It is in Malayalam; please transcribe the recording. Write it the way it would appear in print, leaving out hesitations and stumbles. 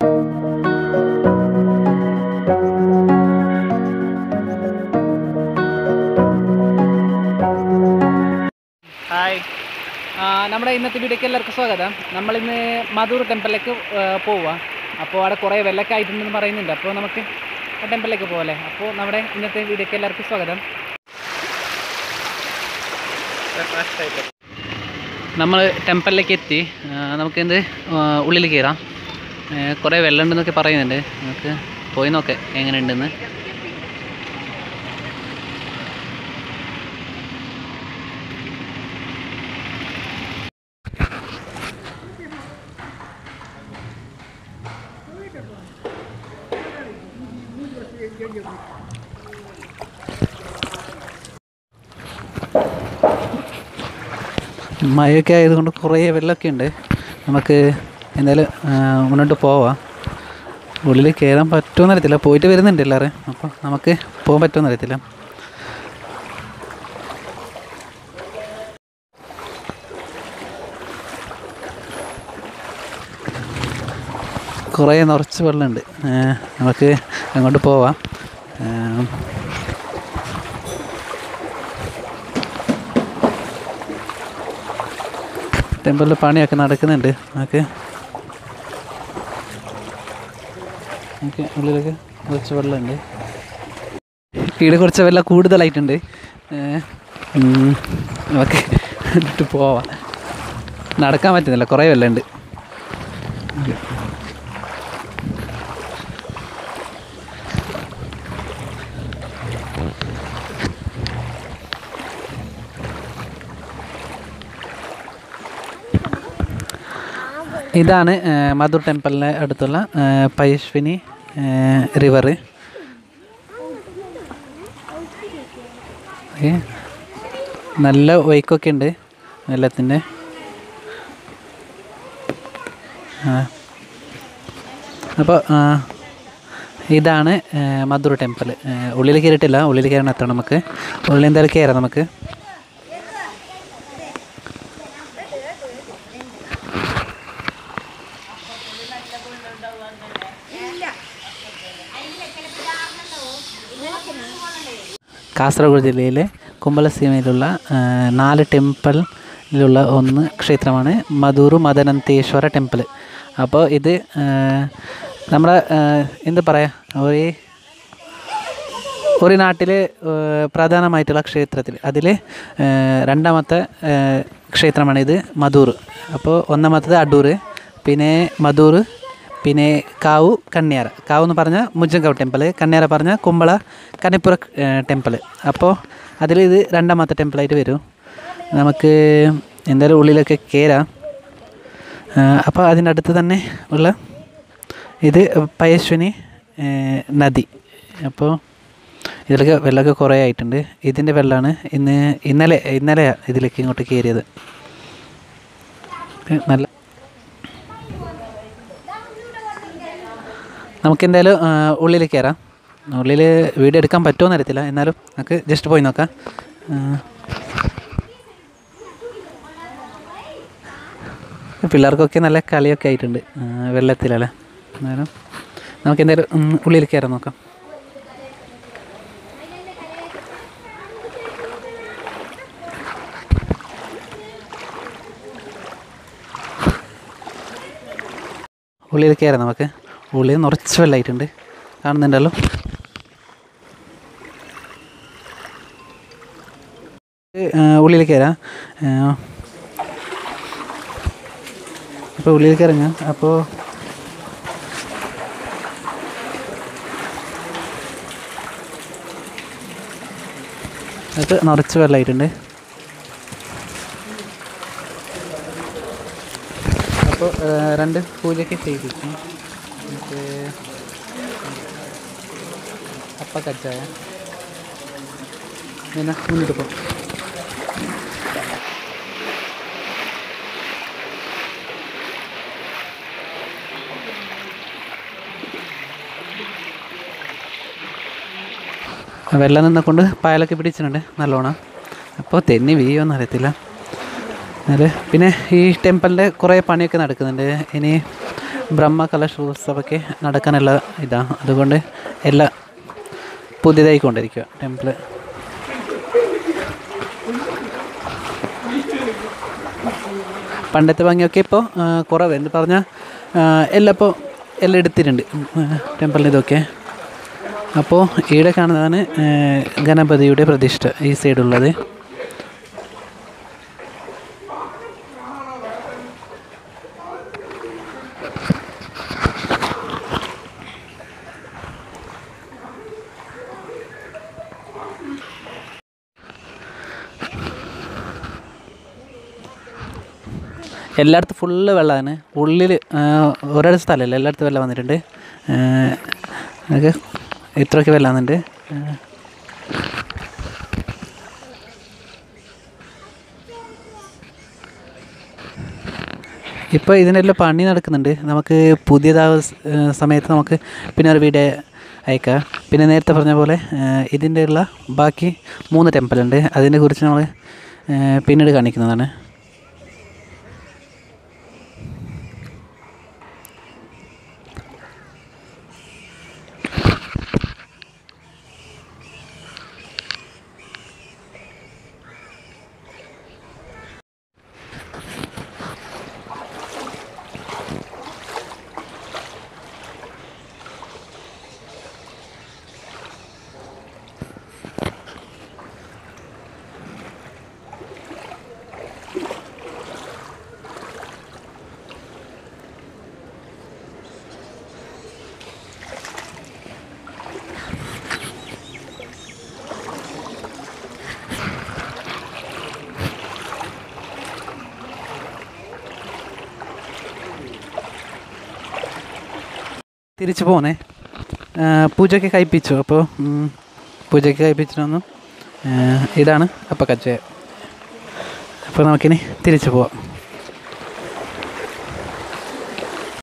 ഹായ്, നമ്മുടെ ഇന്നത്തെ വീഡിയോക്ക് എല്ലാവർക്കും സ്വാഗതം. നമ്മളിന്ന് മധൂർ ടെമ്പിളിലേക്ക് പോവുക. അപ്പോൾ അവിടെ കുറേ വെള്ളമൊക്കെ ആയിട്ടുണ്ടെന്ന് പറയുന്നുണ്ട്. അപ്പോൾ നമുക്ക് ആ ടെമ്പിളിലേക്ക് പോകല്ലേ. അപ്പോൾ നമ്മുടെ ഇന്നത്തെ വീഡിയോക്ക് എല്ലാവർക്കും സ്വാഗതം. നമ്മൾ ടെമ്പിളിലേക്ക് എത്തി. നമുക്കെന്ത് ഉള്ളിൽ കയറാം. കുറേ വെള്ളം ഉണ്ടെന്നൊക്കെ പറയുന്നുണ്ട്. നമുക്ക് പോയി നോക്കാം എങ്ങനെയുണ്ടെന്ന്. മഴയൊക്കെ ആയതുകൊണ്ട് കുറേ വെള്ളമൊക്കെ ഉണ്ട്. നമുക്ക് എന്തായാലും മുന്നോട്ട് പോവാം. ഉള്ളിൽ കയറാൻ പറ്റുമെന്ന് അറിയത്തില്ല. പോയിട്ട് വരുന്നുണ്ട് എല്ലാവരും. അപ്പോൾ നമുക്ക് പോകാൻ പറ്റുമെന്ന് അറിയത്തില്ല. കുറേ നിറച്ച് വെള്ളമുണ്ട്. നമുക്ക് അങ്ങോട്ട് പോവാം. ടെമ്പിളിൽ പണിയൊക്കെ നടക്കുന്നുണ്ട്. നമുക്ക് ഉള്ളിലൊക്കെ കുറച്ച് വെള്ളമുണ്ട്. ഇവിടെ കുറച്ച് വെള്ളം കൂടുതലായിട്ടുണ്ട്. നമുക്ക് എന്നിട്ട് പോവാം. നടക്കാൻ പറ്റുന്നില്ല, കുറേ വെള്ളമുണ്ട്. ഇതാണ് മധുർ ടെമ്പിളിന് അടുത്തുള്ള പയശ്വിനി റിവർ. നല്ല ഒഴുക്കൊക്കെ ഉണ്ട് വെള്ളത്തിൻ്റെ. അപ്പോൾ ഇതാണ് മധുർ ടെമ്പിൾ. ഉള്ളിൽ കയറിയിട്ടില്ല. ഉള്ളിൽ കയറാൻ എത്തണം നമുക്ക്. ഉള്ളിൽ എന്തായാലും കയറാം നമുക്ക്. കാസർഗോഡ് ജില്ലയിലെ കുമ്പളസീമയിലുള്ള 4 ടെമ്പിളിലുള്ള ഒന്ന് ക്ഷേത്രമാണ് മധൂർ മദനന്തേശ്വര ടെമ്പിൾ. അപ്പോൾ ഇത് നമ്മുടെ എന്താ പറയുക, ഒരു നാട്ടിൽ പ്രധാനമായിട്ടുള്ള ക്ഷേത്രത്തിൽ അതിൽ രണ്ടാമത്തെ ക്ഷേത്രമാണ് ഇത് മധൂർ. അപ്പോൾ ഒന്നാമത്തത് അടൂർ, പിന്നെ മധൂർ, പിന്നെ കാവു കന്യാര. കാവ് എന്ന് പറഞ്ഞാൽ മുജ്ജങ്കാവ് ടെമ്പിൾ, കന്യാര പറഞ്ഞാൽ കുമ്പള കനിപ്പുര ടെമ്പിൾ. അപ്പോൾ അതിൽ ഇത് രണ്ടാമത്തെ ടെമ്പിളായിട്ട് വരും. നമുക്ക് എന്തായാലും ഉള്ളിലൊക്കെ കയറാം. അപ്പോൾ അതിനടുത്ത് തന്നെ ഉള്ള ഇത് പയശ്വിനി നദി. അപ്പോൾ ഇതിലൊക്കെ വെള്ളമൊക്കെ കുറേ ആയിട്ടുണ്ട്. ഇതിൻ്റെ വെള്ളമാണ് ഇന്നലെ ഇതിലേക്ക് ഇങ്ങോട്ട് കയറിയത്. നല്ല നമുക്കെന്തായാലും ഉള്ളിൽ കയറാം. ഉള്ളിൽ വീഡിയോ എടുക്കാൻ പറ്റുമോ അറിയത്തില്ല, എന്നാലും നമുക്ക് ജസ്റ്റ് പോയി നോക്കാം. പിള്ളേർക്കൊക്കെ നല്ല കളിയൊക്കെ ആയിട്ടുണ്ട് വെള്ളത്തിലല്ലേ. എന്നാലും നമുക്കെന്തായാലും ഉള്ളിൽ കയറാൻ നോക്കാം. ഉള്ളിൽ കയറാം നമുക്ക്. ഉള്ളിൽ നിറച്ച് വെള്ളമായിട്ടുണ്ട്, കാണുന്നുണ്ടല്ലോ. ഉള്ളിൽ കയറാം. അപ്പോൾ ഉള്ളിൽ കയറങ്ങ. അപ്പോൾ അത് നിറച്ച് വെള്ളമായിട്ടുണ്ട്. അപ്പോൾ 2 പൂജയൊക്കെ ചെയ്തിരിക്കും. നമുക്ക് കച്ചായ പിന്നെ മുന്നിട്ട് പോകും. വെള്ളം നിന്നെക്കൊണ്ട് പായലൊക്കെ പിടിച്ചിട്ടുണ്ട് നല്ലോണം. അപ്പോൾ തെന്നി വീഴുമെന്ന് അറിയത്തില്ല. അത് പിന്നെ ഈ ടെമ്പിളിൻ്റെ കുറേ പണിയൊക്കെ നടക്കുന്നുണ്ട്. ഇനി ബ്രഹ്മ കലശോത്സവമൊക്കെ നടക്കാനുള്ള ഇതാണ്. അതുകൊണ്ട് എല്ലാം പുതിയതായിക്കൊണ്ടിരിക്കുക ടെമ്പിള്. പണ്ടത്തെ ഭംഗിയൊക്കെ ഇപ്പോൾ കുറവ് എന്ന് പറഞ്ഞാൽ എല്ലാം എടുത്തിട്ടുണ്ട് ടെമ്പിളിന് ഇതൊക്കെ. അപ്പോൾ ഇവിടെ കാണുന്നതാണ് ഗണപതിയുടെ പ്രതിഷ്ഠ ഈ സൈഡുള്ളത്. എല്ലായിടത്തും ഫുള്ള് വെള്ളമാണ്. ഉള്ളിൽ ഒരിട സ്ഥലമല്ല, എല്ലായിടത്തും വെള്ളം വന്നിട്ടുണ്ട്. അതൊക്കെ ഇത്രയൊക്കെ വെള്ളം വന്നിട്ടുണ്ട്. ഇപ്പോൾ ഇതിനെല്ലാം പണി നടക്കുന്നുണ്ട്. നമുക്ക് പുതിയതായ സമയത്ത് നമുക്ക് പിന്നെ ഒരു വീഡിയോ അയക്കാം. പിന്നെ നേരത്തെ പറഞ്ഞ പോലെ ഇതിൻ്റെ ഉള്ള ബാക്കി 3 ടെമ്പിളുണ്ട്. അതിനെക്കുറിച്ച് നമ്മൾ പിന്നീട് കാണിക്കുന്നതാണ്. തിരിച്ചു പോന്നേ. പൂജയ്ക്ക് കഴിപ്പിച്ചു. അപ്പോൾ പൂജയ്ക്ക് കഴിപ്പിച്ചിട്ടൊന്നു ഇതാണ് അപ്പം കച്ച. അപ്പോൾ നമുക്കിനി തിരിച്ചു പോവാം.